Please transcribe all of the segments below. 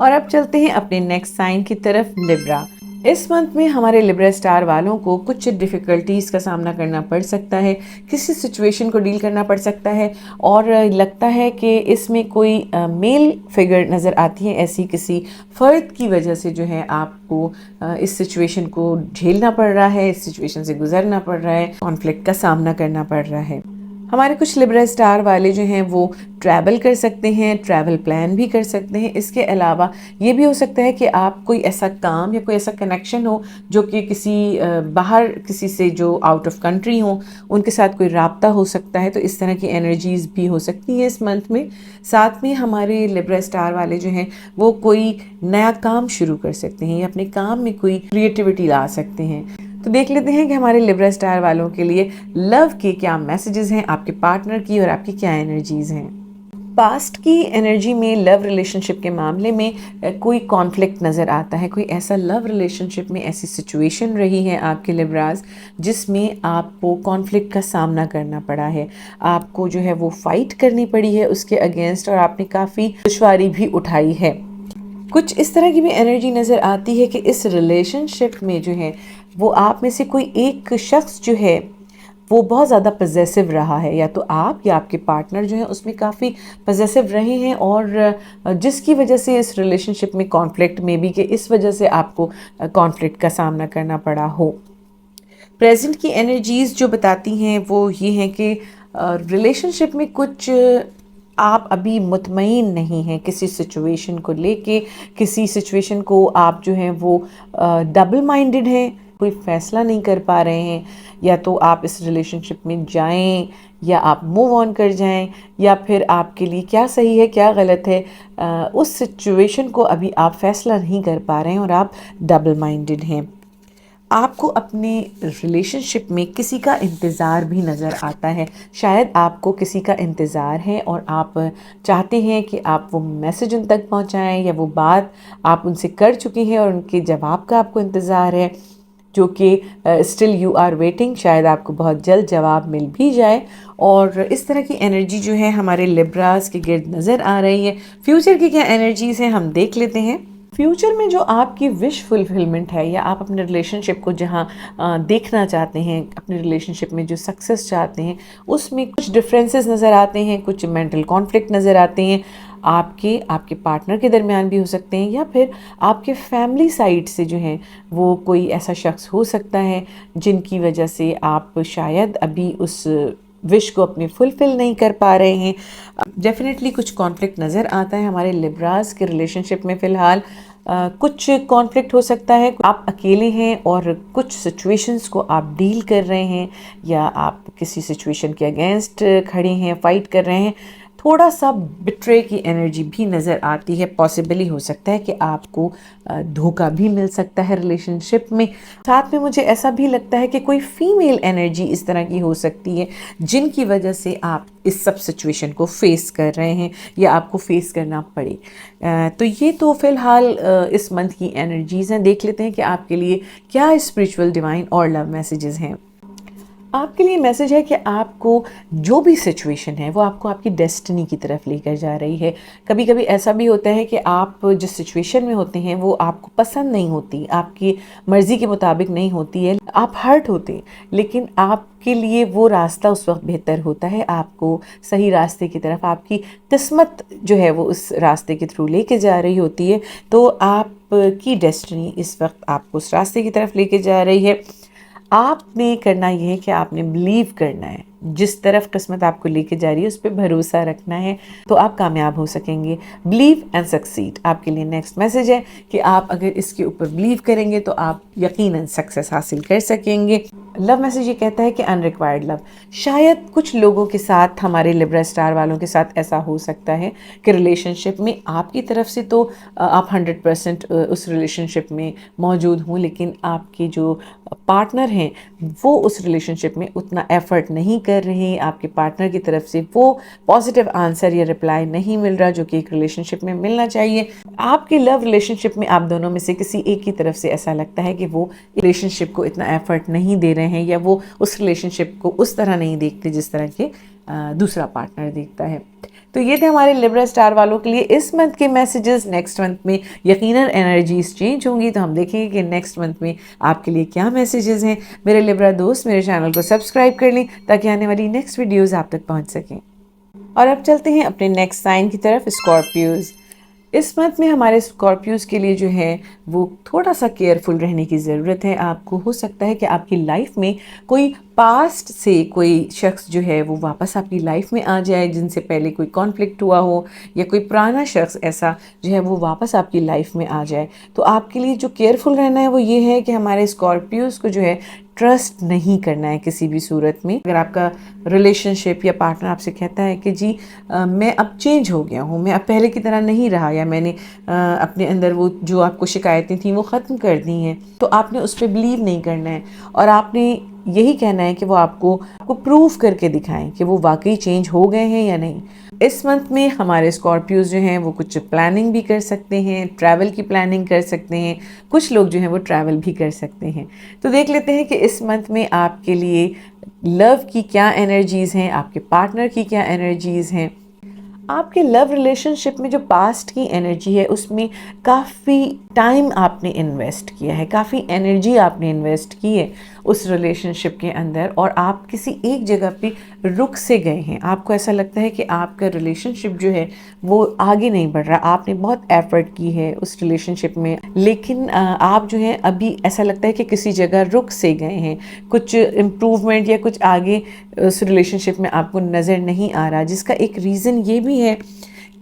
और अब चलते हैं अपने नेक्स्ट साइन की तरफ, लिब्रा। इस मंथ में हमारे लिब्रा स्टार वालों को कुछ डिफ़िकल्टीज़ का सामना करना पड़ सकता है, किसी सिचुएशन को डील करना पड़ सकता है और लगता है कि इसमें कोई मेल फिगर नज़र आती है, ऐसी किसी फ़र्द की वजह से जो है आपको इस सिचुएशन को झेलना पड़ रहा है, इस सिचुएशन से गुजरना पड़ रहा है, कॉन्फ्लिक्ट का सामना करना पड़ रहा है। हमारे कुछ लिब्रा स्टार वाले जो हैं वो ट्रैवल कर सकते हैं, ट्रैवल प्लान भी कर सकते हैं। इसके अलावा ये भी हो सकता है कि आप कोई ऐसा काम या कोई ऐसा कनेक्शन हो जो कि किसी बाहर किसी से जो आउट ऑफ कंट्री हो, उनके साथ कोई राब्ता हो सकता है। तो इस तरह की एनर्जीज़ भी हो सकती हैं इस मंथ में। साथ में हमारे लिब्रा स्टार वाले जो हैं वो कोई नया काम शुरू कर सकते हैं या अपने काम में कोई क्रिएटिविटी ला सकते हैं। तो देख लेते हैं कि हमारे लिब्रा स्टार वालों के लिए लव के क्या मैसेजेस हैं, आपके पार्टनर की और आपकी क्या एनर्जीज हैं। पास्ट की एनर्जी में लव रिलेशनशिप के मामले में कोई कॉन्फ्लिक्ट नज़र आता है, कोई ऐसा लव रिलेशनशिप में ऐसी सिचुएशन रही है आपके लिब्राज जिसमें आपको कॉन्फ्लिक्ट का सामना करना पड़ा है, आपको जो है वो फाइट करनी पड़ी है उसके अगेंस्ट और आपने काफ़ी दुश्वारी भी उठाई है। कुछ इस तरह की भी एनर्जी नज़र आती है कि इस रिलेशनशिप में जो है वो आप में से कोई एक शख्स जो है वो बहुत ज़्यादा पजेसिव रहा है, या तो आप या आपके पार्टनर जो है उसमें काफ़ी पजेसिव रहे हैं और जिसकी वजह से इस रिलेशनशिप में कॉन्फ्लिक्ट में भी कि इस वजह से आपको कॉन्फ्लिक्ट का सामना करना पड़ा हो। प्रेजेंट की एनर्जीज़ जो बताती हैं वो ये हैं कि रिलेशनशिप में कुछ आप अभी मुतमईन नहीं हैं किसी सिचुएशन को लेके, किसी सिचुएशन को आप जो हैं वो डबल माइंडेड हैं, कोई फ़ैसला नहीं कर पा रहे हैं, या तो आप इस रिलेशनशिप में जाएं या आप मूव ऑन कर जाएं, या फिर आपके लिए क्या सही है क्या गलत है उस सिचुएशन को अभी आप फ़ैसला नहीं कर पा रहे हैं और आप डबल माइंडेड हैं। आपको अपने रिलेशनशिप में किसी का इंतज़ार भी नज़र आता है, शायद आपको किसी का इंतज़ार है और आप चाहते हैं कि आप वो मैसेज उन तक पहुंचाएं या वो बात आप उनसे कर चुके हैं और उनके जवाब का आपको इंतज़ार है, जो कि स्टिल यू आर वेटिंग। शायद आपको बहुत जल्द जवाब मिल भी जाए और इस तरह की एनर्जी जो है हमारे लिब्रास के गिर्द नज़र आ रही है। फ्यूचर की क्या एनर्जीज़ हैं हम देख लेते हैं। फ्यूचर में जो आपकी विश फुलफिलमेंट है या आप अपने रिलेशनशिप को जहाँ देखना चाहते हैं, अपने रिलेशनशिप में जो सक्सेस चाहते हैं, उसमें कुछ डिफरेंसेस नज़र आते हैं, कुछ मेंटल कॉन्फ्लिक्ट नज़र आते हैं, आपके पार्टनर के दरमियान भी हो सकते हैं, या फिर आपके फैमिली साइड से जो है वो कोई ऐसा शख्स हो सकता है जिनकी वजह से आप शायद अभी उस विश को अपनी फुलफिल नहीं कर पा रहे हैं। डेफिनेटली कुछ कॉन्फ्लिक्ट नज़र आता है हमारे लिब्रास के रिलेशनशिप में। फ़िलहाल कुछ कॉन्फ्लिक्ट हो सकता है, आप अकेले हैं और कुछ सिचुएशंस को आप डील कर रहे हैं, या आप किसी सिचुएशन के अगेंस्ट खड़े हैं, फाइट कर रहे हैं। थोड़ा सा बिट्रे की एनर्जी भी नज़र आती है। पॉसिबली हो सकता है कि आपको धोखा भी मिल सकता है रिलेशनशिप में। साथ में मुझे ऐसा भी लगता है कि कोई फीमेल एनर्जी इस तरह की हो सकती है जिनकी वजह से आप इस सब सिचुएशन को फेस कर रहे हैं या आपको फेस करना पड़े। तो ये तो फ़िलहाल इस मंथ की एनर्जीज़ हैं। देख लेते हैं कि आपके लिए क्या स्पिरिचुअल, डिवाइन और लव मैसेजेस हैं। आपके लिए मैसेज है कि आपको जो भी सिचुएशन है वो आपको आपकी डेस्टिनी की तरफ लेकर जा रही है। कभी कभी ऐसा भी होता है कि आप जिस सिचुएशन में होते हैं वो आपको पसंद नहीं होती, आपकी मर्ज़ी के मुताबिक नहीं होती है, आप हर्ट होते हैं, लेकिन आपके लिए वो रास्ता उस वक्त बेहतर होता है, आपको सही रास्ते की तरफ आपकी किस्मत जो है वो उस रास्ते के थ्रू लेके जा रही होती है। तो आपकी डेस्टिनी इस वक्त आपको उस रास्ते की तरफ लेके जा रही है। आपने करना यह है कि आपने बिलीव करना है, जिस तरफ किस्मत आपको लेके जा रही है उस पर भरोसा रखना है, तो आप कामयाब हो सकेंगे। बिलीव एंड सक्सीड आपके लिए नेक्स्ट मैसेज है कि आप अगर इसके ऊपर बिलीव करेंगे तो आप यकीनन सक्सेस हासिल कर सकेंगे। लव मैसेज ये कहता है कि अनरिक्वायर्ड लव। शायद कुछ लोगों के साथ, हमारे लिब्रा स्टार वालों के साथ ऐसा हो सकता है कि रिलेशनशिप में आपकी तरफ से तो आप 100% उस रिलेशनशिप में मौजूद हों, लेकिन आपके जो पार्टनर हैं वो उस रिलेशनशिप में उतना एफर्ट नहीं कर रहे हैं। आपके पार्टनर की तरफ से वो पॉजिटिव आंसर या रिप्लाई नहीं मिल रहा जो कि एक रिलेशनशिप में मिलना चाहिए। आपके लव रिलेशनशिप में आप दोनों में से किसी एक की तरफ से ऐसा लगता है कि वो रिलेशनशिप को इतना एफर्ट नहीं दे रहे हैं, या वो उस रिलेशनशिप को उस तरह नहीं देखते जिस तरह के दूसरा पार्टनर देखता है। तो ये थे हमारे लिब्रा स्टार वालों के लिए इस मंथ के मैसेजेस। नेक्स्ट मंथ में यकीनन एनर्जीज चेंज होंगी, तो हम देखेंगे कि नेक्स्ट मंथ में आपके लिए क्या मैसेजेस हैं। मेरे लिब्रा दोस्त मेरे चैनल को सब्सक्राइब कर लें ताकि आने वाली नेक्स्ट वीडियोज़ आप तक पहुँच सकें। और अब चलते हैं अपने नेक्स्ट साइन की तरफ, स्कॉर्पियोज़। इस मंथ में हमारे स्कॉर्पियोज़ के लिए जो है वो थोड़ा सा केयरफुल रहने की ज़रूरत है। आपको हो सकता है कि आपकी लाइफ में कोई पास्ट से कोई शख्स जो है वो वापस आपकी लाइफ में आ जाए, जिनसे पहले कोई कॉन्फ्लिक्ट हुआ हो, या कोई पुराना शख्स ऐसा जो है वो वापस आपकी लाइफ में आ जाए। तो आपके लिए जो केयरफुल रहना है वो ये है कि हमारे स्कॉर्पियोज़ को जो है ट्रस्ट नहीं करना है किसी भी सूरत में। अगर आपका रिलेशनशिप या पार्टनर आपसे कहता है कि जी मैं अब चेंज हो गया हूँ, मैं अब पहले की तरह नहीं रहा, या मैंने अपने अंदर वो जो आपको शिकायतें थी वो ख़त्म कर दी हैं, तो आपने उस पर बिलीव नहीं करना है और आपने यही कहना है कि वो आपको प्रूव करके दिखाएं कि वो वाकई चेंज हो गए हैं या नहीं। इस मंथ में हमारे स्कॉर्पियोज़ जो हैं वो कुछ प्लानिंग भी कर सकते हैं, ट्रैवल की प्लानिंग कर सकते हैं, कुछ लोग जो हैं वो ट्रैवल भी कर सकते हैं। तो देख लेते हैं कि इस मंथ में आपके लिए लव की क्या एनर्जीज़ हैं, आपके पार्टनर की क्या एनर्जीज़ हैं। आपके लव रिलेशनशिप में जो पास्ट की एनर्जी है उसमें काफ़ी टाइम आपने इन्वेस्ट किया है, काफ़ी एनर्जी आपने इन्वेस्ट की है उस रिलेशनशिप के अंदर, और आप किसी एक जगह पे रुक से गए हैं। आपको ऐसा लगता है कि आपका रिलेशनशिप जो है वो आगे नहीं बढ़ रहा, आपने बहुत एफर्ट की है उस रिलेशनशिप में, लेकिन आप जो है अभी ऐसा लगता है कि किसी जगह रुक से गए हैं, कुछ इम्प्रूवमेंट या कुछ आगे उस रिलेशनशिप में आपको नज़र नहीं आ रहा। जिसका एक रीज़न ये भी है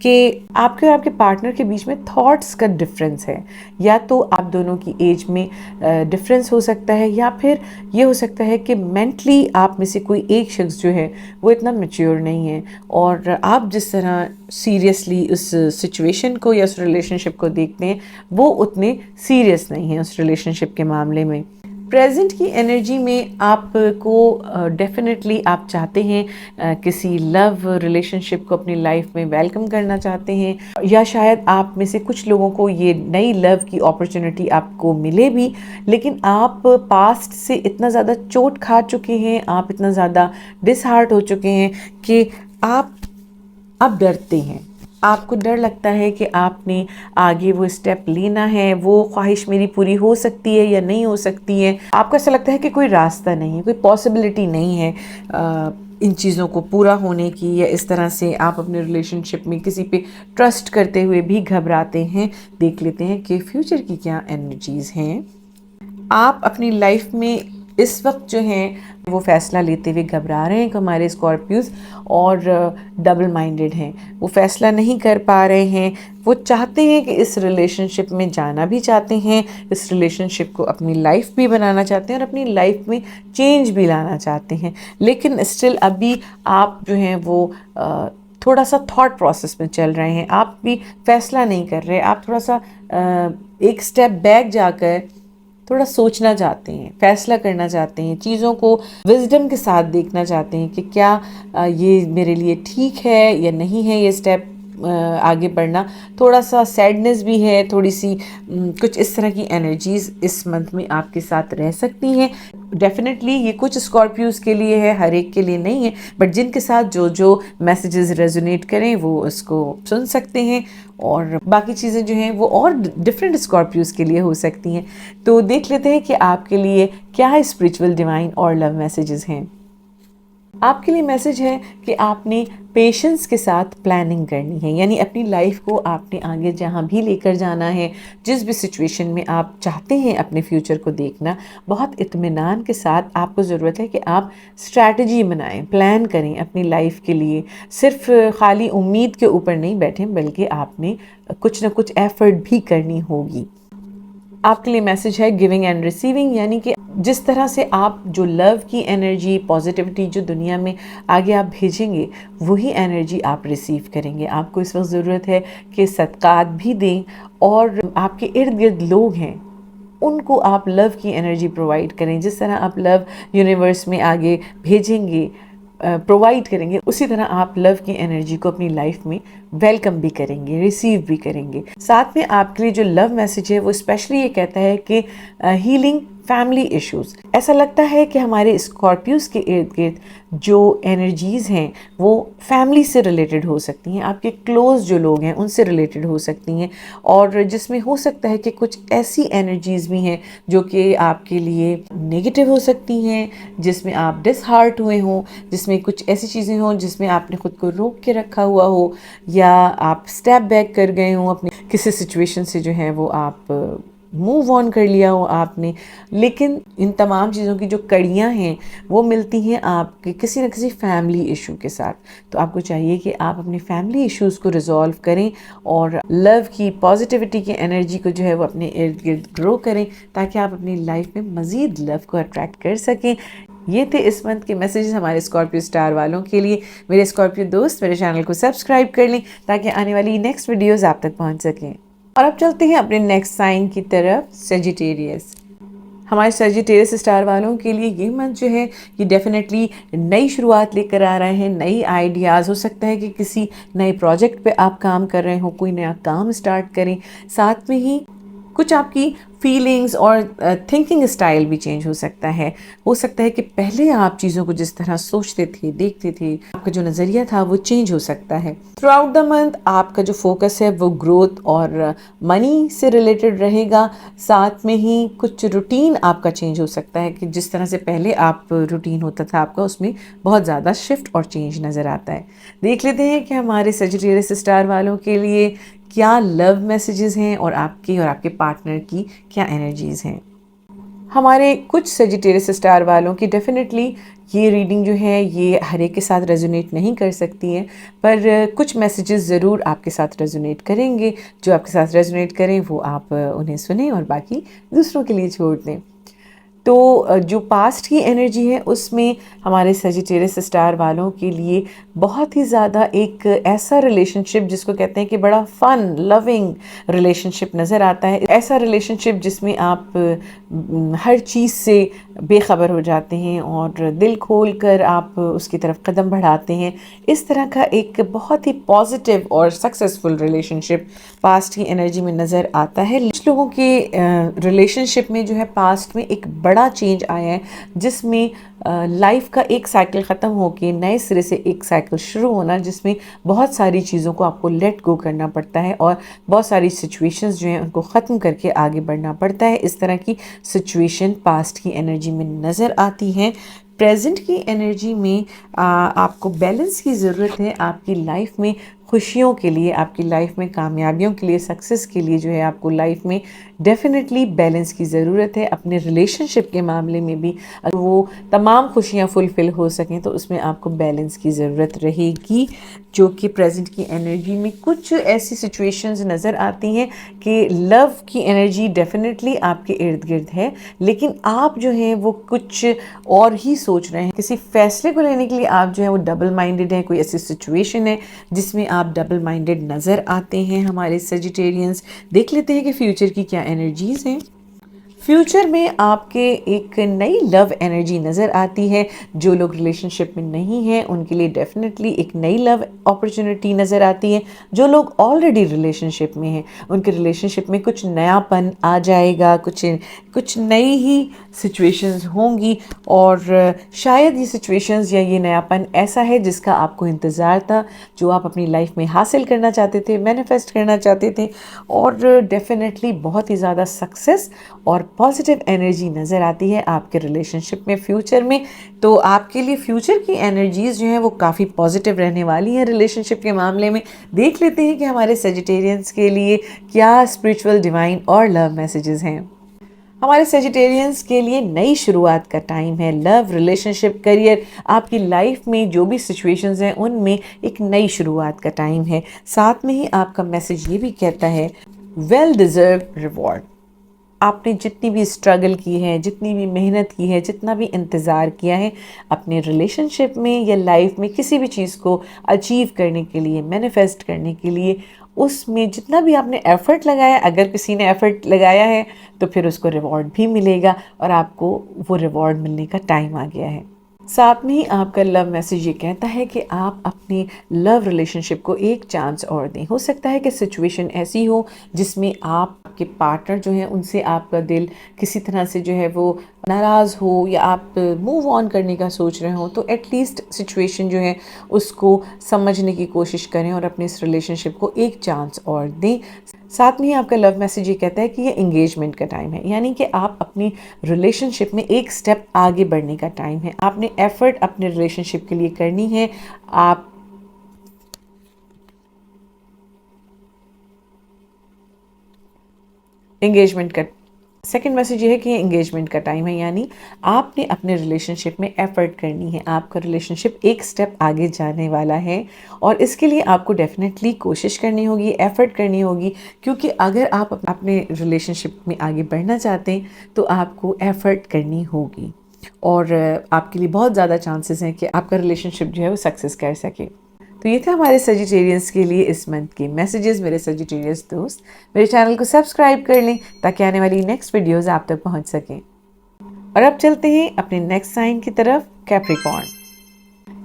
कि आपके और आपके पार्टनर के बीच में थॉट्स का डिफरेंस है। या तो आप दोनों की एज में डिफरेंस हो सकता है, या फिर ये हो सकता है कि मेंटली आप में से कोई एक शख्स जो है वो इतना मैच्योर नहीं है, और आप जिस तरह सीरियसली उस सिचुएशन को या उस रिलेशनशिप को देखते हैं वो उतने सीरियस नहीं है उस रिलेशनशिप के मामले में। प्रेजेंट की एनर्जी में आपको डेफिनेटली आप चाहते हैं किसी लव रिलेशनशिप को अपनी लाइफ में वेलकम करना चाहते हैं, या शायद आप में से कुछ लोगों को ये नई लव की अपॉर्चुनिटी आपको मिले भी, लेकिन आप पास्ट से इतना ज़्यादा चोट खा चुके हैं, आप इतना ज़्यादा डिसहार्ट हो चुके हैं कि आप अब डरते हैं। आपको डर लगता है कि आपने आगे वो स्टेप लेना है, वो ख्वाहिश मेरी पूरी हो सकती है या नहीं हो सकती है। आपको ऐसा लगता है कि कोई रास्ता नहीं है, कोई पॉसिबिलिटी नहीं है इन चीज़ों को पूरा होने की, या इस तरह से आप अपने रिलेशनशिप में किसी पे ट्रस्ट करते हुए भी घबराते हैं। देख लेते हैं कि फ्यूचर की क्या एनर्जीज़ हैं। आप अपनी लाइफ में इस वक्त जो हैं वो फ़ैसला लेते हुए घबरा रहे हैं कि हमारे स्कॉर्पियोज़, और डबल माइंडेड हैं, वो फ़ैसला नहीं कर पा रहे हैं। वो चाहते हैं कि इस रिलेशनशिप में जाना भी चाहते हैं, इस रिलेशनशिप को अपनी लाइफ भी बनाना चाहते हैं और अपनी लाइफ में चेंज भी लाना चाहते हैं, लेकिन स्टिल अभी आप जो हैं वो थोड़ा सा थॉट प्रोसेस में चल रहे हैं। आप भी फैसला नहीं कर रहे, आप थोड़ा सा एक स्टेप बैक जाकर थोड़ा सोचना चाहते हैं, फैसला करना चाहते हैं, चीज़ों को विजडम के साथ देखना चाहते हैं कि क्या ये मेरे लिए ठीक है या नहीं है ये स्टेप आगे बढ़ना। थोड़ा सा सैडनेस भी है, थोड़ी सी कुछ इस तरह की एनर्जीज़ इस मंथ में आपके साथ रह सकती हैं। डेफिनेटली ये कुछ स्कॉर्पियोज़ के लिए है, हर एक के लिए नहीं है, बट जिनके साथ जो जो मैसेजेस रेजोनेट करें वो उसको सुन सकते हैं, और बाकी चीज़ें जो हैं वो और डिफरेंट स्कॉर्पियोज़ के लिए हो सकती हैं। तो देख लेते हैं कि आपके लिए क्या स्पिरिचुअल, डिवाइन और लव मैसेजेस हैं। आपके लिए मैसेज है कि आपने पेशेंस के साथ प्लानिंग करनी है, यानी अपनी लाइफ को आपने आगे जहाँ भी लेकर जाना है, जिस भी सिचुएशन में आप चाहते हैं अपने फ्यूचर को देखना, बहुत इत्मीनान के साथ आपको ज़रूरत है कि आप स्ट्रैटेजी बनाएं, प्लान करें अपनी लाइफ के लिए। सिर्फ खाली उम्मीद के ऊपर नहीं बैठें, बल्कि आपने कुछ ना कुछ एफर्ट भी करनी होगी। आपके लिए मैसेज है गिविंग एंड रिसीविंग, यानी कि जिस तरह से आप जो लव की एनर्जी, पॉजिटिविटी जो दुनिया में आगे आप भेजेंगे, वही एनर्जी आप रिसीव करेंगे। आपको इस वक्त ज़रूरत है कि सदक़ात भी दें, और आपके इर्द गिर्द लोग हैं उनको आप लव की एनर्जी प्रोवाइड करें। जिस तरह आप लव यूनिवर्स में आगे भेजेंगे, प्रोवाइड करेंगे, उसी तरह आप लव की एनर्जी को अपनी लाइफ में वेलकम भी करेंगे, रिसीव भी करेंगे। साथ में आपके लिए जो लव मैसेज है वो स्पेशली ये कहता है कि हीलिंग फैमिली इश्यूज। ऐसा लगता है कि हमारे स्कॉर्पियोज के इर्द गिर्द जो एनर्जीज हैं वो फैमिली से रिलेटेड हो सकती हैं, आपके क्लोज जो लोग हैं उनसे रिलेटेड हो सकती हैं, और जिसमें हो सकता है कि कुछ ऐसी एनर्जीज भी हैं जो कि आपके लिए नेगेटिव हो सकती हैं, जिसमें आप डिसहार्ट हुए हों, जिसमें कुछ ऐसी चीज़ें हों जिसमें आपने खुद को रोक के रखा हुआ हो, या आप स्टेप बैक कर गए हों अपनी किसी सिचुएशन से, जो है वो आप मूव ऑन कर लिया हो आपने। लेकिन इन तमाम चीज़ों की जो कड़ियाँ हैं वो मिलती हैं आपके किसी न किसी फैमिली इशू के साथ। तो आपको चाहिए कि आप अपने फैमिली इश्यूज़ को रिजॉल्व करें और लव की, पॉजिटिविटी की एनर्जी को जो है वो अपने इर्द गिर्द ग्रो करें, ताकि आप अपनी लाइफ में मज़ीद लव को अट्रैक्ट कर सकें। ये थे इस मंथ के मैसेजेस हमारे स्कॉर्पियो स्टार वालों के लिए। मेरे स्कॉर्पियो दोस्त मेरे चैनल को सब्सक्राइब कर लें ताकि आने वाली नेक्स्ट वीडियोज़ आप तक पहुँच सकें। और अब चलते हैं अपने नेक्स्ट साइन की तरफ, सेजिटेरियस। हमारे सेजिटेरियस स्टार वालों के लिए ये मंथ जो है ये डेफिनेटली नई शुरुआत लेकर आ रहे हैं, नई आइडियाज़। हो सकता है कि किसी नए प्रोजेक्ट पे आप काम कर रहे हो, कोई नया काम स्टार्ट करें। साथ में ही कुछ आपकी फीलिंग्स और थिंकिंग स्टाइल भी चेंज हो सकता है। हो सकता है कि पहले आप चीज़ों को जिस तरह सोचते थे, देखते थे, आपका जो नज़रिया था वो चेंज हो सकता है। थ्रू आउट द मंथ आपका जो फोकस है वो ग्रोथ और मनी से रिलेटेड रहेगा। साथ में ही कुछ रूटीन आपका चेंज हो सकता है कि जिस तरह से पहले आप रूटीन होता था आपका, उसमें बहुत ज़्यादा शिफ्ट और चेंज नज़र आता है। देख लेते हैं कि हमारे सेजिटेरियस स्टार वालों के लिए क्या लव मैसेजेस हैं और आपके पार्टनर की क्या एनर्जीज हैं। हमारे कुछ सेजिटेरियस स्टार वालों की डेफिनेटली ये रीडिंग जो है ये हर एक के साथ रेजोनेट नहीं कर सकती है, पर कुछ मैसेजेस ज़रूर आपके साथ रेजोनेट करेंगे। जो आपके साथ रेजोनेट करें वो आप उन्हें सुनें और बाकी दूसरों के लिए छोड़ दें। तो जो पास्ट की एनर्जी है उसमें हमारे सेजिटेरियस स्टार वालों के लिए बहुत ही ज़्यादा एक ऐसा रिलेशनशिप जिसको कहते हैं कि बड़ा फन लविंग रिलेशनशिप नज़र आता है। ऐसा रिलेशनशिप जिसमें आप हर चीज़ से बेखबर हो जाते हैं और दिल खोल कर आप उसकी तरफ कदम बढ़ाते हैं। इस तरह का एक बहुत ही पॉजिटिव और सक्सेसफुल रिलेशनशिप पास्ट की एनर्जी में नज़र आता है। कुछ लोगों के रिलेशनशिप में जो है पास्ट में एक बड़ा चेंज आया है, जिसमें लाइफ का एक साइकिल ख़त्म होके नए सिरे से एक साइकिल शुरू होना, जिसमें बहुत सारी चीज़ों को आपको लेट गो करना पड़ता है और बहुत सारी सिचुएशंस जो हैं उनको ख़त्म करके आगे बढ़ना पड़ता है। इस तरह की सिचुएशन पास्ट की एनर्जी में नज़र आती हैं। प्रेजेंट की एनर्जी में आपको बैलेंस की ज़रूरत है। आपकी लाइफ में खुशियों के लिए, आपकी लाइफ में कामयाबियों के लिए, सक्सेस के लिए जो है आपको लाइफ में डेफिनेटली बैलेंस की ज़रूरत है। अपने रिलेशनशिप के मामले में भी अगर वो तमाम खुशियाँ फुलफ़िल हो सकें तो उसमें आपको बैलेंस की ज़रूरत रहेगी, जो कि प्रेजेंट की एनर्जी में कुछ ऐसी सिचुएशंस नज़र आती हैं कि लव की एनर्जी डेफिनेटली आपके इर्द गिर्द है, लेकिन आप जो हैं वो कुछ और ही सोच रहे हैं। किसी फैसले को लेने के लिए आप जो है वो डबल माइंडेड हैं। कोई ऐसी सिचुएशन है जिसमें आप डबल माइंडेड नज़र आते हैं हमारे सेजिटेरियंस। देख लेते हैं कि फ्यूचर की क्या एनर्जीज़ हैं। फ्यूचर में आपके एक नई लव एनर्जी नज़र आती है। जो लोग रिलेशनशिप में नहीं हैं उनके लिए डेफिनेटली एक नई लव अपॉर्चुनिटी नज़र आती है। जो लोग ऑलरेडी रिलेशनशिप में हैं उनके रिलेशनशिप में कुछ नयापन आ जाएगा, कुछ नई ही सिचुएशंस होंगी, और शायद ये सिचुएशंस या ये नयापन ऐसा है जिसका आपको इंतज़ार था, जो आप अपनी लाइफ में हासिल करना चाहते थे, मैनिफेस्ट करना चाहते थे, और डेफिनेटली बहुत ही ज़्यादा सक्सेस और पॉजिटिव एनर्जी नज़र आती है आपके रिलेशनशिप में फ्यूचर में। तो आपके लिए फ्यूचर की एनर्जीज़ जो हैं वो काफ़ी पॉजिटिव रहने वाली हैं रिलेशनशिप के मामले में। देख लेते हैं कि हमारे सेजिटेरियंस के लिए क्या स्पिरिचुअल, डिवाइन और लव मैसेजेस हैं। हमारे सेजिटेरियंस के लिए नई शुरुआत का टाइम है। लव, रिलेशनशिप, करियर, आपकी लाइफ में जो भी सिचुएशंस हैं उनमें एक नई शुरुआत का टाइम है। साथ में ही आपका मैसेज ये भी कहता है वेल डिज़र्व्ड रिवॉर्ड। आपने जितनी भी स्ट्रगल की है, जितनी भी मेहनत की है, जितना भी इंतज़ार किया है अपने रिलेशनशिप में या लाइफ में किसी भी चीज़ को अचीव करने के लिए, मैनिफेस्ट करने के लिए, उसमें जितना भी आपने एफ़र्ट लगाया, अगर किसी ने एफ़र्ट लगाया है तो फिर उसको रिवॉर्ड भी मिलेगा और आपको वो रिवॉर्ड मिलने का टाइम आ गया है। साथ में ही आपका लव मैसेज ये कहता है कि आप अपने लव रिलेशनशिप को एक चांस और दें। हो सकता है कि सिचुएशन ऐसी हो जिसमें आपके पार्टनर जो हैं उनसे आपका दिल किसी तरह से जो है वो नाराज़ हो या आप मूव ऑन करने का सोच रहे हो, तो एटलीस्ट सिचुएशन जो है उसको समझने की कोशिश करें और अपने इस रिलेशनशिप को एक चांस और दें। साथ में ही आपका लव मैसेज ये कहता है कि ये एंगेजमेंट का टाइम है, यानी कि आप अपनी रिलेशनशिप में एक स्टेप आगे बढ़ने का टाइम है। आपने एफर्ट अपने रिलेशनशिप के लिए करनी है। आप एंगेजमेंट का सेकंड मैसेज ये है कि ये एंगेजमेंट का टाइम है, यानी आपने अपने रिलेशनशिप में एफर्ट करनी है। आपका रिलेशनशिप एक स्टेप आगे जाने वाला है और इसके लिए आपको डेफिनेटली कोशिश करनी होगी, एफर्ट करनी होगी, क्योंकि अगर आप अपने रिलेशनशिप में आगे बढ़ना चाहते हैं तो आपको एफर्ट करनी होगी और आपके लिए बहुत ज़्यादा चांसेस हैं कि आपका रिलेशनशिप जो है वो सक्सेस कर सके। तो ये थे हमारे सजिटेरियंस के लिए इस मंथ के मैसेजेस। मेरे सजिटेरियंस दोस्त मेरे चैनल को सब्सक्राइब कर लें ताकि आने वाली नेक्स्ट वीडियोस आप तक पहुंच सकें। और अब चलते हैं अपने नेक्स्ट साइन की तरफ, कैप्रिकॉर्न।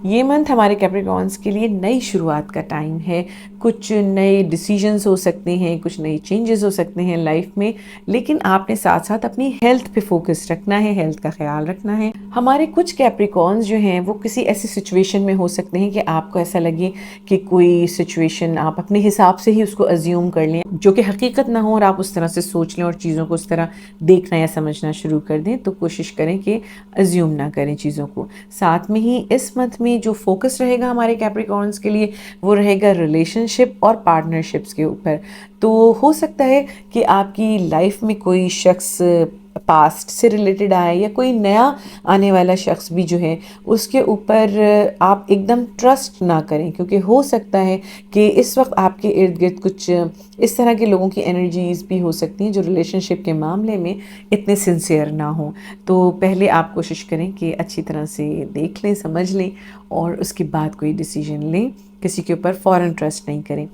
ये मंथ हमारे कैप्रिकॉर्न्स के लिए नई शुरुआत का टाइम है। कुछ नए डिसीजंस हो सकते हैं, कुछ नए चेंजेस हो सकते हैं लाइफ में, लेकिन आपने साथ साथ अपनी हेल्थ पे फोकस रखना है, हेल्थ का ख्याल रखना है। हमारे कुछ कैप्रिकॉर्न्स जो हैं वो किसी ऐसी सिचुएशन में हो सकते हैं कि आपको ऐसा लगे कि कोई सिचुएशन आप अपने हिसाब से ही उसको अज्यूम कर लें, जो कि हकीकत ना हो, और आप उस तरह से सोच लें और चीज़ों को उस तरह देखना या समझना शुरू कर दें। तो कोशिश करें कि अज्यूम ना करें चीज़ों को। साथ में ही इस मंथ में जो फोकस रहेगा हमारे कैप्रिकॉर्न्स के लिए वो रहेगा रिलेशनशिप और पार्टनरशिप्स के ऊपर। तो हो सकता है कि आपकी लाइफ में कोई शख्स पास्ट से रिलेटेड आए या कोई नया आने वाला शख्स भी जो है उसके ऊपर आप एकदम ट्रस्ट ना करें, क्योंकि हो सकता है कि इस वक्त आपके इर्द गिर्द कुछ इस तरह के लोगों की एनर्जीज भी हो सकती हैं जो रिलेशनशिप के मामले में इतने सिंसियर ना हों। तो पहले आप कोशिश करें कि अच्छी तरह से देख लें, समझ लें और उसके बाद कोई डिसीजन लें। किसी के ऊपर फ़ौरन ट्रस्ट नहीं करें।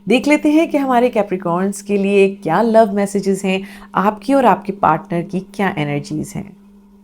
देख लेते हैं कि हमारे कैप्रिकॉर्न्स के लिए क्या लव मैसेजेस हैं, आपकी और आपके पार्टनर की क्या एनर्जीज हैं।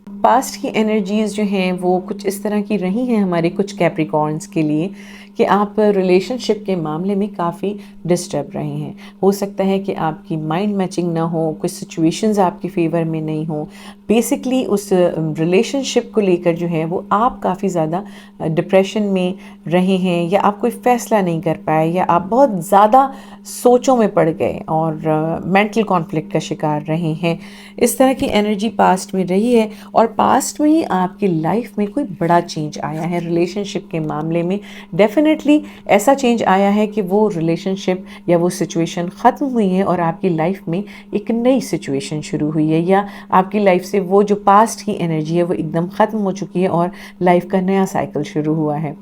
पास्ट की एनर्जीज जो हैं वो कुछ इस तरह की रही हैं हमारे कुछ कैप्रिकॉर्न्स के लिए कि आप रिलेशनशिप के मामले में काफ़ी डिस्टर्ब रहे हैं। हो सकता है कि आपकी माइंड मैचिंग ना हो, कुछ सिचुएशंस आपके फेवर में नहीं हो। बेसिकली उस रिलेशनशिप को लेकर जो है वो आप काफ़ी ज़्यादा डिप्रेशन में रहे हैं, या आप कोई फ़ैसला नहीं कर पाए, या आप बहुत ज़्यादा सोचों में पड़ गए और मेंटल कॉन्फ्लिक्ट का शिकार रहे हैं। इस तरह की एनर्जी पास्ट में रही है और पास्ट में ही आपकी लाइफ में कोई बड़ा चेंज आया है रिलेशनशिप के मामले में। डेफिनेटली ऐसा चेंज आया है कि वो रिलेशनशिप या वो सिचुएशन ख़त्म हुई है और आपकी लाइफ में एक नई सिचुएशन शुरू हुई है, या आपकी लाइफ से वो जो पास्ट की एनर्जी है वो एकदम ख़त्म हो चुकी है और लाइफ का नया साइकिल शुरू हुआ है।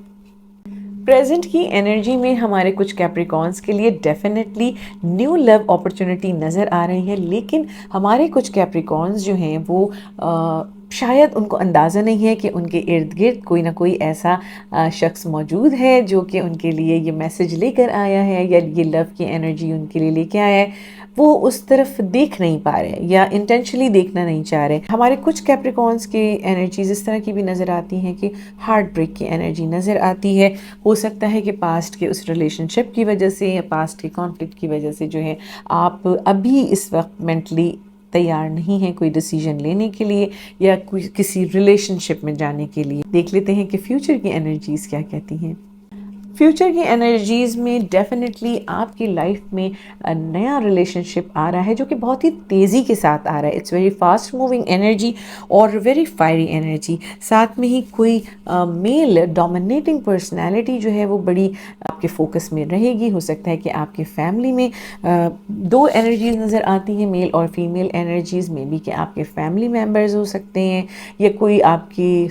प्रेजेंट की एनर्जी में हमारे कुछ कैप्रिकॉर्न्स के लिए डेफिनेटली न्यू लव अपॉर्चुनिटी नज़र आ रही है, लेकिन हमारे कुछ कैप्रिकॉर्न्स जो हैं वो शायद उनको अंदाज़ा नहीं है कि उनके इर्द गिर्द कोई ना कोई ऐसा शख्स मौजूद है जो कि उनके लिए ये मैसेज लेकर आया है या ये लव की एनर्जी उनके लिए लेके आया है। वो उस तरफ देख नहीं पा रहे या इंटेंशनली देखना नहीं चाह रहे। हमारे कुछ कैप्रिकॉर्न्स की एनर्जीज इस तरह की भी नज़र आती हैं कि हार्ट ब्रेक की एनर्जी नज़र आती है। हो सकता है कि पास्ट के उस रिलेशनशिप की वजह से या पास्ट के कॉन्फ्लिक्ट की वजह से जो है आप अभी इस वक्त मेंटली तैयार नहीं है कोई डिसीजन लेने के लिए या कोई किसी रिलेशनशिप में जाने के लिए। देख लेते हैं कि फ्यूचर की एनर्जीज क्या कहती हैं। फ्यूचर की एनर्जीज़ में डेफिनेटली आपकी लाइफ में नया रिलेशनशिप आ रहा है जो कि बहुत ही तेज़ी के साथ आ रहा है। It's very fast moving energy और वेरी फायरी एनर्जी। साथ में ही कोई मेल डोमिनेटिंग पर्सनालिटी जो है वो बड़ी आपके फोकस में रहेगी। हो सकता है कि आपके फैमिली में दो एनर्जीज नज़र आती हैं, मेल और फीमेल एनर्जीज़ में भी, कि आपके फैमिली मेम्बर्स हो सकते हैं या कोई आपकी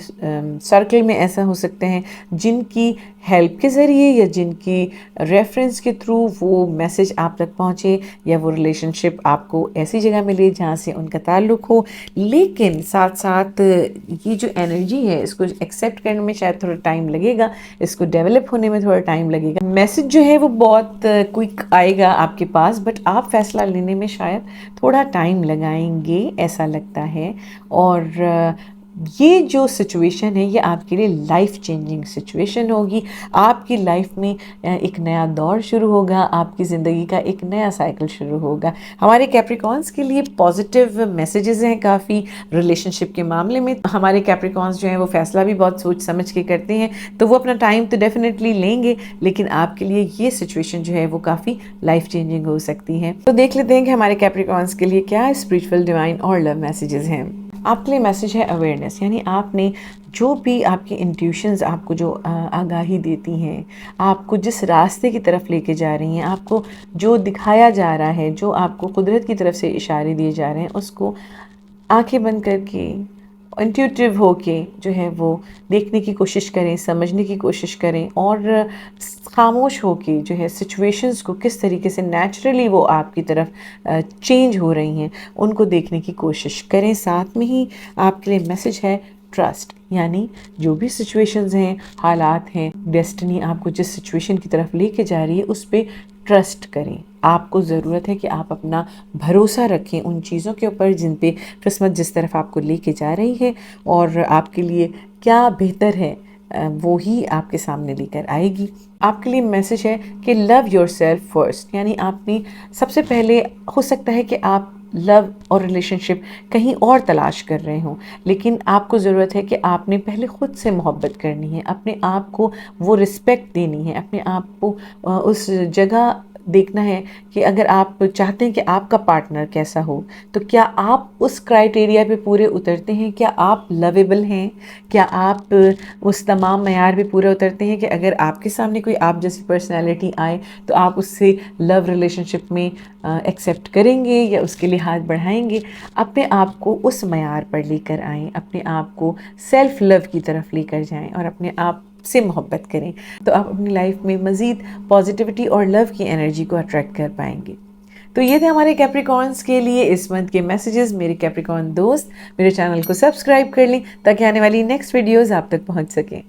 सर्कल में ऐसा हो सकते हैं जिनकी हेल्प के ज़रिए या जिनकी रेफरेंस के थ्रू वो मैसेज आप तक पहुँचे या वो रिलेशनशिप आपको ऐसी जगह मिले जहाँ से उनका ताल्लुक़ हो। लेकिन साथ साथ ये जो एनर्जी है इसको एक्सेप्ट करने में शायद थोड़ा टाइम लगेगा, इसको डेवलप होने में थोड़ा टाइम लगेगा। मैसेज जो है वो बहुत क्विक आएगा आपके पास, बट आप फैसला लेने में शायद थोड़ा टाइम लगाएंगे ऐसा लगता है। और ये जो सिचुएशन है ये आपके लिए लाइफ चेंजिंग सिचुएशन होगी। आपकी लाइफ में एक नया दौर शुरू होगा, आपकी ज़िंदगी का एक नया साइकिल शुरू होगा। हमारे कैप्रिकॉन्स के लिए पॉजिटिव मैसेजेस हैं काफ़ी रिलेशनशिप के मामले में। हमारे कैप्रिकॉन्स जो हैं वो फैसला भी बहुत सोच समझ के करते हैं, तो वो अपना टाइम तो डेफिनेटली लेंगे, लेकिन आपके लिए ये सिचुएशन जो है वो काफ़ी लाइफ चेंजिंग हो सकती है। तो देख लेते हैं कि हमारे कैप्रिकॉन्स के लिए क्या स्पिरिचुअल, डिवाइन और लव मैसेजेस हैं। आपके लिए मैसेज है अवेयरनेस, यानी आपने जो भी आपकी इंट्यूशंस आपको जो आगाही देती हैं, आपको जिस रास्ते की तरफ लेके जा रही हैं, आपको जो दिखाया जा रहा है, जो आपको कुदरत की तरफ से इशारे दिए जा रहे हैं, उसको आंखें बंद करके इंट्यूटिव होके जो है वो देखने की कोशिश करें, समझने की कोशिश करें और खामोश होके जो है सिचुएशंस को किस तरीके से नेचुरली वो आपकी तरफ चेंज हो रही हैं उनको देखने की कोशिश करें। साथ में ही आपके लिए मैसेज है ट्रस्ट, यानी जो भी सिचुएशंस हैं, हालात हैं, डेस्टिनी आपको जिस सिचुएशन की तरफ लेके जा रही है उस पर ट्रस्ट करें। आपको ज़रूरत है कि आप अपना भरोसा रखें उन चीज़ों के ऊपर जिन पे किस्मत जिस तरफ आपको लेके जा रही है और आपके लिए क्या बेहतर है वो ही आपके सामने लेकर आएगी। आपके लिए मैसेज है कि लव योरसेल्फ फर्स्ट, यानी आपने सबसे पहले, हो सकता है कि आप लव और रिलेशनशिप कहीं और तलाश कर रहे हों, लेकिन आपको ज़रूरत है कि आपने पहले ख़ुद से मोहब्बत करनी है, अपने आप को वो रिस्पेक्ट देनी है, अपने आप को उस जगह देखना है कि अगर आप चाहते हैं कि आपका पार्टनर कैसा हो, तो क्या आप उस क्राइटेरिया पे पूरे उतरते हैं, क्या आप लवेबल हैं, क्या आप उस तमाम मयार पे पूरे उतरते हैं कि अगर आपके सामने कोई आप जैसी पर्सनैलिटी आए तो आप उससे लव रिलेशनशिप में एक्सेप्ट करेंगे या उसके लिए हाथ बढ़ाएंगे। अपने आप को उस मयार पर लेकर आएँ, अपने आप को सेल्फ लव की तरफ लेकर जाएँ और अपने आप से मोहब्बत करें, तो आप अपनी लाइफ में मज़ीद पॉजिटिविटी और लव की एनर्जी को अट्रैक्ट कर पाएंगे। तो ये थे हमारे कैप्रिकॉर्न्स के लिए इस मंथ के मैसेजेस। मेरे कैप्रिकॉर्न दोस्त मेरे चैनल को सब्सक्राइब कर लें ताकि आने वाली नेक्स्ट वीडियोज़ आप तक पहुंच सकें।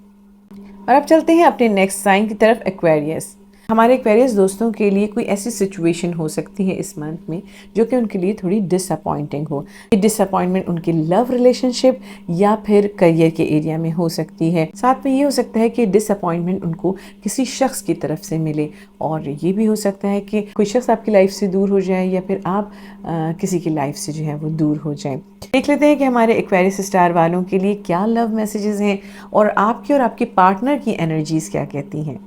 और अब चलते हैं अपने नेक्स्ट साइन की तरफ, एक्वेरियस। हमारे एक्वेरियस दोस्तों के लिए कोई ऐसी सिचुएशन हो सकती है इस मंथ में जो कि उनके लिए थोड़ी डिसअपॉइंटिंग हो। ये डिसअपॉइंटमेंट उनकी लव रिलेशनशिप या फिर करियर के एरिया में हो सकती है। साथ में ये हो सकता है कि डिसअपॉइंटमेंट उनको किसी शख्स की तरफ से मिले, और ये भी हो सकता है कि कोई शख्स आपकी लाइफ से दूर हो जाए या फिर आप किसी की लाइफ से जो है वो दूर हो जाए। देख लेते हैं कि हमारे एक्वेरियस स्टार वालों के लिए क्या लव मैसेजेस हैं और आपके पार्टनर की एनर्जीज़ क्या कहती हैं।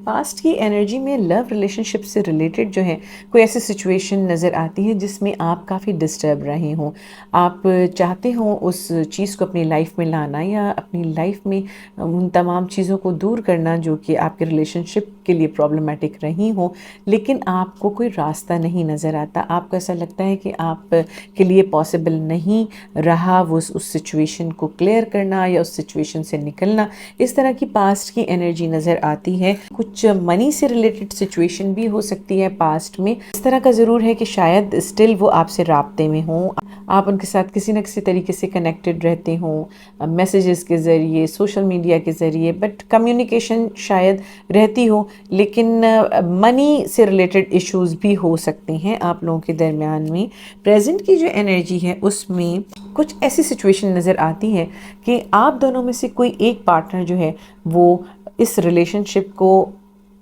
पास्ट की एनर्जी में लव रिलेशनशिप से रिलेटेड जो है कोई ऐसी सिचुएशन नज़र आती है जिसमें आप काफ़ी डिस्टर्ब रहे हों, आप चाहते हों उस चीज़ को अपनी लाइफ में लाना या अपनी लाइफ में उन तमाम चीज़ों को दूर करना जो कि आपके रिलेशनशिप के लिए प्रॉब्लमेटिक रही हों, लेकिन आपको कोई रास्ता नहीं नज़र आता। आपको ऐसा लगता है कि आप के लिए पॉसिबल नहीं रहा वो उस सिचुएशन को क्लियर करना या उस सिचुएशन से निकलना। इस तरह की पास्ट की एनर्जी नज़र आती है। कुछ मनी से रिलेटेड सिचुएशन भी हो सकती है पास्ट में। इस तरह का ज़रूर है कि शायद स्टिल वो आपसे राब्ते में हों, आप उनके साथ किसी न किसी तरीके से कनेक्टेड रहते हों, मैसेजेस के ज़रिए, सोशल मीडिया के ज़रिए, बट कम्युनिकेशन शायद रहती हो, लेकिन मनी से रिलेटेड इश्यूज़ भी हो सकते हैं आप लोगों के दरमियान में। प्रेजेंट की जो एनर्जी है उसमें कुछ ऐसी सिचुएशन नज़र आती है कि आप दोनों में से कोई एक पार्टनर जो है वो इस रिलेशनशिप को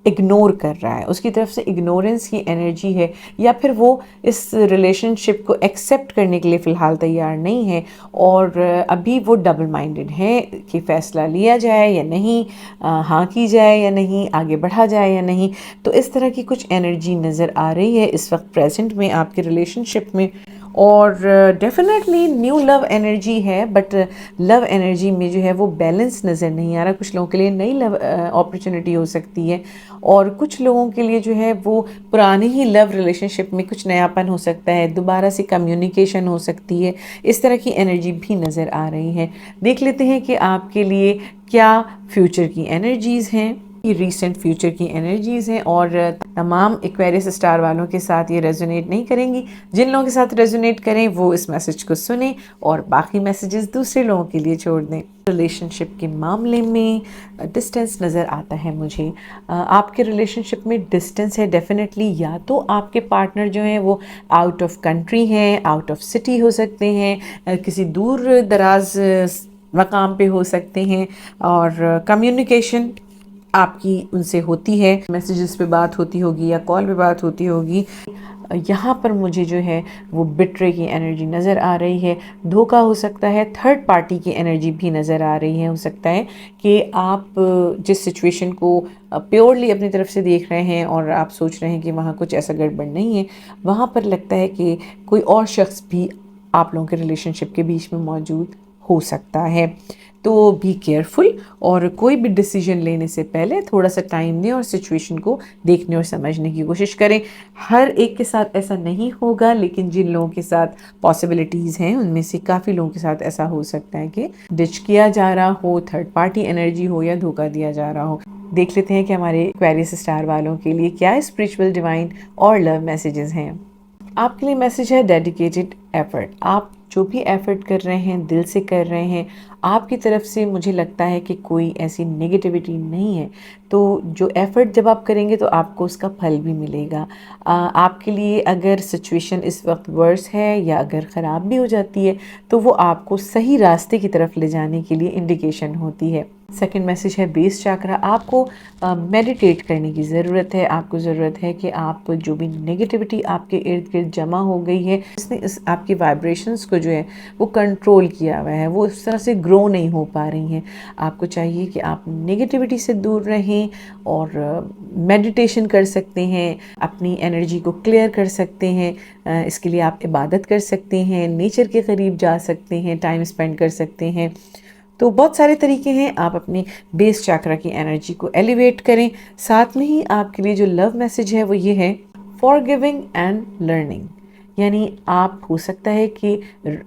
इग्नोर कर रहा है, उसकी तरफ से इग्नोरेंस की एनर्जी है, या फिर वो इस रिलेशनशिप को एक्सेप्ट करने के लिए फ़िलहाल तैयार नहीं है और अभी वो डबल माइंडेड है कि फ़ैसला लिया जाए या नहीं, हाँ की जाए या नहीं, आगे बढ़ा जाए या नहीं। तो इस तरह की कुछ एनर्जी नज़र आ रही है इस वक्त प्रेजेंट में आपके रिलेशनशिप में, और डेफिनेटली न्यू लव एनर्जी है, बट लव एनर्जी में जो है वो बैलेंस नज़र नहीं आ रहा। कुछ लोगों के लिए नई लव अपॉर्चुनिटी हो सकती है और कुछ लोगों के लिए जो है वो पुरानी ही लव रिलेशनशिप में कुछ नयापन हो सकता है, दोबारा से कम्युनिकेशन हो सकती है। इस तरह की एनर्जी भी नज़र आ रही है। देख लेते हैं कि आपके लिए क्या फ्यूचर की एनर्जीज़ हैं। ये रीसेंट फ्यूचर की एनर्जीज़ हैं और तमाम एक्वेरियस स्टार वालों के साथ ये रेजोनेट नहीं करेंगी। जिन लोगों के साथ रेजोनेट करें वो इस मैसेज को सुने और बाकी मैसेजेस दूसरे लोगों के लिए छोड़ दें। रिलेशनशिप के मामले में डिस्टेंस नज़र आता है मुझे। आपके रिलेशनशिप में डिस्टेंस है डेफिनेटली। या तो आपके पार्टनर जो हैं वो आउट ऑफ कंट्री हैं, आउट ऑफ सिटी हो सकते हैं, किसी दूर दराज मकाम पे हो सकते हैं और कम्युनिकेशन आपकी उनसे होती है, मैसेजेस पे बात होती होगी या कॉल पे बात होती होगी। यहाँ पर मुझे जो है वो बिट्रे की एनर्जी नज़र आ रही है, धोखा हो सकता है, थर्ड पार्टी की एनर्जी भी नज़र आ रही है। हो सकता है कि आप जिस सिचुएशन को प्योरली अपनी तरफ से देख रहे हैं और आप सोच रहे हैं कि वहाँ कुछ ऐसा गड़बड़ नहीं है, वहाँ पर लगता है कि कोई और शख्स भी आप लोगों के रिलेशनशिप के बीच में मौजूद हो सकता है। तो बी केयरफुल और कोई भी डिसीजन लेने से पहले थोड़ा सा टाइम दें और सिचुएशन को देखने और समझने की कोशिश करें। हर एक के साथ ऐसा नहीं होगा, लेकिन जिन लोगों के साथ पॉसिबिलिटीज़ हैं उनमें से काफ़ी लोगों के साथ ऐसा हो सकता है कि डिच किया जा रहा हो, थर्ड पार्टी एनर्जी हो या धोखा दिया जा रहा हो। देख लेते हैं कि हमारे एक्वेरियस स्टार वालों के लिए क्या स्पिरिचुअल, डिवाइन और लव मैसेजेस हैं। आपके लिए मैसेज है डेडिकेटेड एफर्ट। आप जो भी एफर्ट कर रहे हैं दिल से कर रहे हैं, आपकी तरफ से मुझे लगता है कि कोई ऐसी नेगेटिविटी नहीं है। तो जो एफ़र्ट जब आप करेंगे तो आपको उसका फल भी मिलेगा। आपके लिए अगर सिचुएशन इस वक्त वर्स है या अगर ख़राब भी हो जाती है तो वो आपको सही रास्ते की तरफ ले जाने के लिए इंडिकेशन होती है। सेकंड मैसेज है बेस चाकरा। आपको मेडिटेट करने की ज़रूरत है। आपको ज़रूरत है कि आप जो भी नेगेटिविटी आपके इर्द गिर्द जमा हो गई है, इसने आपकी वाइब्रेशंस को जो है वो कंट्रोल किया हुआ है, वो इस तरह से ग्रो नहीं हो पा रही हैं। आपको चाहिए कि आप नेगेटिविटी से दूर रहें और मेडिटेशन कर सकते हैं, अपनी एनर्जी को क्लियर कर सकते हैं। इसके लिए आप इबादत कर सकते हैं, नेचर के करीब जा सकते हैं, टाइम स्पेंड कर सकते हैं। तो बहुत सारे तरीके हैं आप अपने बेस चाकरा की एनर्जी को एलिवेट करें। साथ में ही आपके लिए जो लव मैसेज है वो ये है फॉरगिविंग एंड लर्निंग। यानी आप हो सकता है कि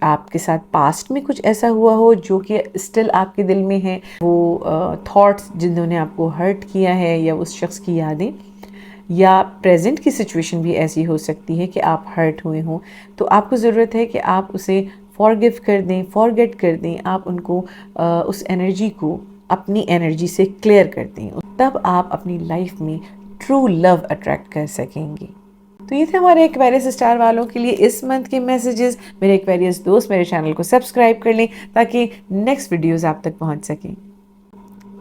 आपके साथ पास्ट में कुछ ऐसा हुआ हो जो कि स्टिल आपके दिल में है, वो थॉट्स जिन्होंने आपको हर्ट किया है या उस शख्स की यादें, या प्रेजेंट की सिचुएशन भी ऐसी हो सकती है कि आप हर्ट हुए हों। तो आपको ज़रूरत है कि आप उसे फॉरगिव कर दें, फॉरगेट कर दें, आप उनको उस एनर्जी को अपनी एनर्जी से क्लियर कर दें। तब आप अपनी लाइफ में ट्रू लव अट्रैक्ट कर सकेंगे। तो ये थे हमारे एक्वेरियस स्टार वालों के लिए इस मंथ के मैसेजेस। मेरे एक्वेरियस दोस्त मेरे चैनल को सब्सक्राइब कर लें ताकि नेक्स्ट वीडियोज़ आप तक पहुँच सकें।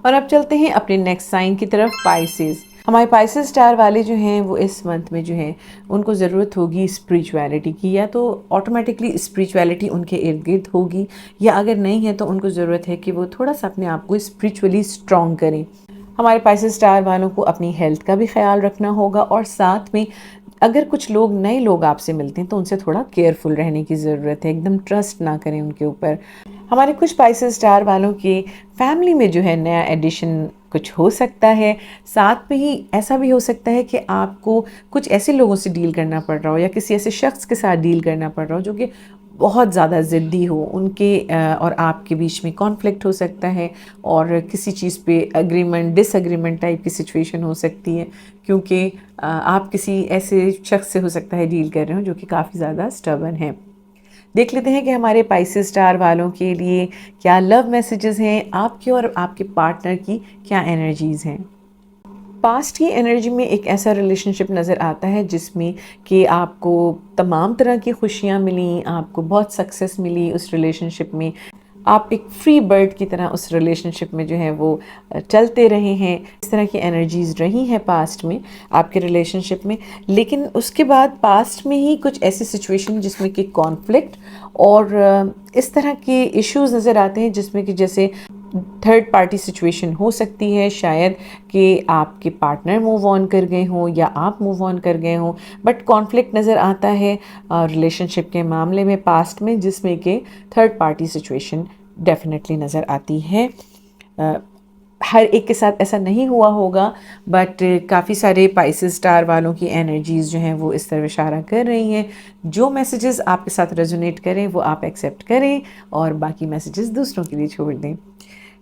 और अब चलते हैं अपने नेक्स्ट साइन की तरफ, पाइसेस। हमारे पाइसेस स्टार वाले जो हैं वो इस मंथ में जो हैं उनको ज़रूरत होगी स्पिरिचुअलिटी की। या तो ऑटोमेटिकली स्पिरिचुअलिटी उनके इर्द गिर्द होगी, या अगर नहीं है तो उनको ज़रूरत है कि वो थोड़ा सा अपने आप को स्पिरिचुअली स्ट्रॉन्ग करें। हमारे पाइसेस स्टार वालों को अपनी हेल्थ का भी ख्याल रखना होगा और साथ में अगर कुछ लोग नए लोग आपसे मिलते हैं तो उनसे थोड़ा केयरफुल रहने की ज़रूरत है, एकदम ट्रस्ट ना करें उनके ऊपर। हमारे कुछ पाइसेस स्टार वालों के फैमिली में जो है नया एडिशन कुछ हो सकता है। साथ में ही ऐसा भी हो सकता है कि आपको कुछ ऐसे लोगों से डील करना पड़ रहा हो या किसी ऐसे शख्स के साथ डील करना पड़ रहा हो जो कि बहुत ज़्यादा ज़िद्दी हो। उनके और आपके बीच में कॉन्फ्लिक्ट हो सकता है और किसी चीज़ पे एग्रीमेंट डिसएग्रीमेंट टाइप की सिचुएशन हो सकती है, क्योंकि आप किसी ऐसे शख्स से हो सकता है डील कर रहे हो जो कि काफ़ी ज़्यादा स्टबर्न है। देख लेते हैं कि हमारे पाइसेस स्टार वालों के लिए क्या लव मैसेजेस हैं, आपके और आपके पार्टनर की क्या एनर्जीज़ हैं। पास्ट की एनर्जी में एक ऐसा रिलेशनशिप नज़र आता है जिसमें कि आपको तमाम तरह की खुशियाँ मिली, आपको बहुत सक्सेस मिली उस रिलेशनशिप में। आप एक फ्री बर्ड की तरह उस रिलेशनशिप में जो है वो चलते रहे हैं। इस तरह की एनर्जीज़ रही हैं पास्ट में आपके रिलेशनशिप में। लेकिन उसके बाद पास्ट में ही कुछ ऐसी सिचुएशन जिसमें कि कॉन्फ्लिक्ट और इस तरह के इश्यूज़ नज़र आते हैं जिसमें कि जैसे थर्ड पार्टी सिचुएशन हो सकती है, शायद कि आपके पार्टनर मूव ऑन कर गए हों या आप मूव ऑन कर गए हों, बट कॉन्फ्लिक्ट नज़र आता है रिलेशनशिप के मामले में पास्ट में, जिसमें कि थर्ड पार्टी सिचुएशन डेफिनेटली नज़र आती है। हर एक के साथ ऐसा नहीं हुआ होगा, बट काफ़ी सारे पाइसेस स्टार वालों की एनर्जीज़ जो हैं वो इस तरफ इशारा कर रही हैं। जो मैसेजेस आपके साथ रेजोनेट करें वो आप एक्सेप्ट करें और बाकी मैसेजेस दूसरों के लिए छोड़ दें।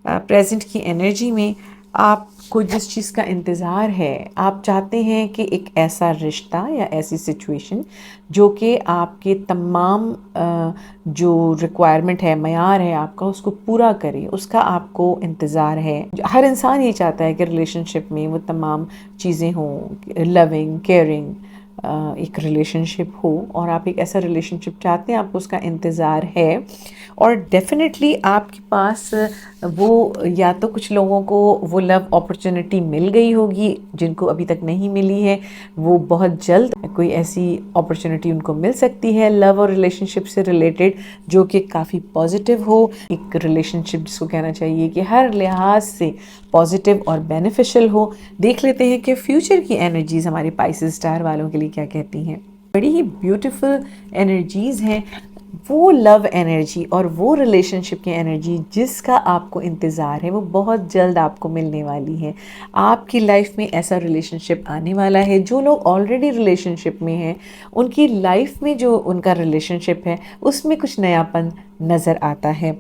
प्रेजेंट की एनर्जी में आपको जिस चीज़ का इंतज़ार है, आप चाहते हैं कि एक ऐसा रिश्ता या ऐसी सिचुएशन जो कि आपके तमाम जो रिक्वायरमेंट है, मयार है आपका, उसको पूरा करे, उसका आपको इंतज़ार है। हर इंसान ये चाहता है कि रिलेशनशिप में वो तमाम चीज़ें हों, लविंग, केयरिंग, एक रिलेशनशिप हो, और आप एक ऐसा रिलेशनशिप चाहते हैं, आपको उसका इंतज़ार है। और डेफ़िनेटली आपके पास वो, या तो कुछ लोगों को वो लव अपॉर्चुनिटी मिल गई होगी जिनको अभी तक नहीं मिली है, वो बहुत जल्द कोई ऐसी अपॉर्चुनिटी उनको मिल सकती है लव और रिलेशनशिप से रिलेटेड, जो कि काफ़ी पॉजिटिव हो, एक रिलेशनशिप जिसको कहना चाहिए कि हर लिहाज से पॉजिटिव और बेनिफिशियल हो। देख लेते हैं कि फ्यूचर की एनर्जीज़ हमारे पाइसेस स्टार वालों के लिए क्या कहती हैं। बड़ी ही ब्यूटीफुल एनर्जीज़ हैं, वो लव एनर्जी और वो रिलेशनशिप की एनर्जी जिसका आपको इंतज़ार है, वो बहुत जल्द आपको मिलने वाली है। आपकी लाइफ में ऐसा रिलेशनशिप आने वाला है। जो लोग ऑलरेडी रिलेशनशिप में हैं, उनकी लाइफ में जो उनका रिलेशनशिप है, उसमें कुछ नयापन नज़र आता है।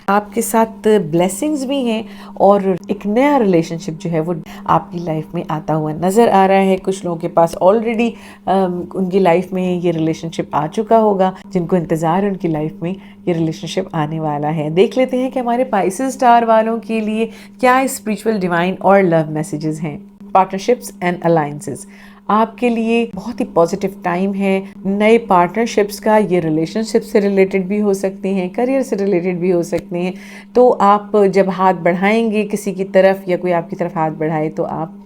आपके साथ ब्लेसिंग्स भी हैं और एक नया रिलेशनशिप जो है वो आपकी लाइफ में आता हुआ नज़र आ रहा है। कुछ लोगों के पास ऑलरेडी उनकी लाइफ में ये रिलेशनशिप आ चुका होगा, जिनको इंतज़ार है उनकी लाइफ में ये रिलेशनशिप आने वाला है। देख लेते हैं कि हमारे पाइसेस स्टार वालों के लिए क्या स्पिरिचुअल, डिवाइन और लव मैसेजेस हैं। पार्टनरशिप्स एंड अलायंसेस आपके लिए बहुत ही पॉजिटिव टाइम है। नए पार्टनरशिप्स का, ये रिलेशनशिप से रिलेटेड भी हो सकते हैं, करियर से रिलेटेड भी हो सकते हैं। तो आप जब हाथ बढ़ाएंगे किसी की तरफ या कोई आपकी तरफ हाथ बढ़ाए, तो आप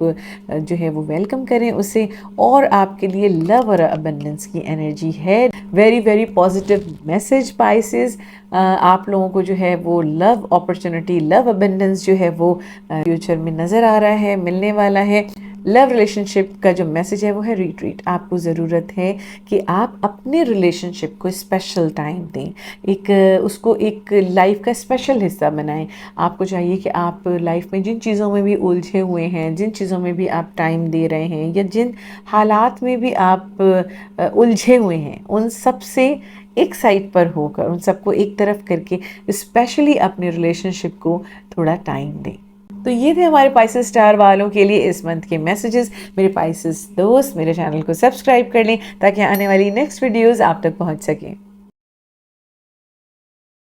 जो है वो वेलकम करें उसे। और आपके लिए लव और अबंडेंस की एनर्जी है। Very very positive message Pisces. आप लोगों को जो है वो लव अपॉर्चुनिटी, लव अबंडेंस जो है वो फ्यूचर में नज़र आ रहा है, मिलने वाला है। लव रिलेशनशिप का जो मैसेज है वो है रिट्रीट। आपको ज़रूरत है कि आप अपने रिलेशनशिप को स्पेशल टाइम दें, उसको एक लाइफ का स्पेशल हिस्सा बनाएं। आपको चाहिए कि आप लाइफ में जिन चीज़ों में भी उलझे हुए हैं, जिन चीज़ों में भी आप टाइम दे रहे हैं, या जिन हालात में भी आप उलझे हुए हैं, उन सब से एक साइड पर होकर, उन सबको एक तरफ करके स्पेशली अपने रिलेशनशिप को थोड़ा टाइम दें। तो ये थे हमारे पाइसेस स्टार वालों के लिए इस मंथ के मैसेजेस। मेरे पाइसेस दोस्त मेरे चैनल को सब्सक्राइब कर लें ताकि आने वाली नेक्स्ट वीडियोस आप तक पहुंच सकें।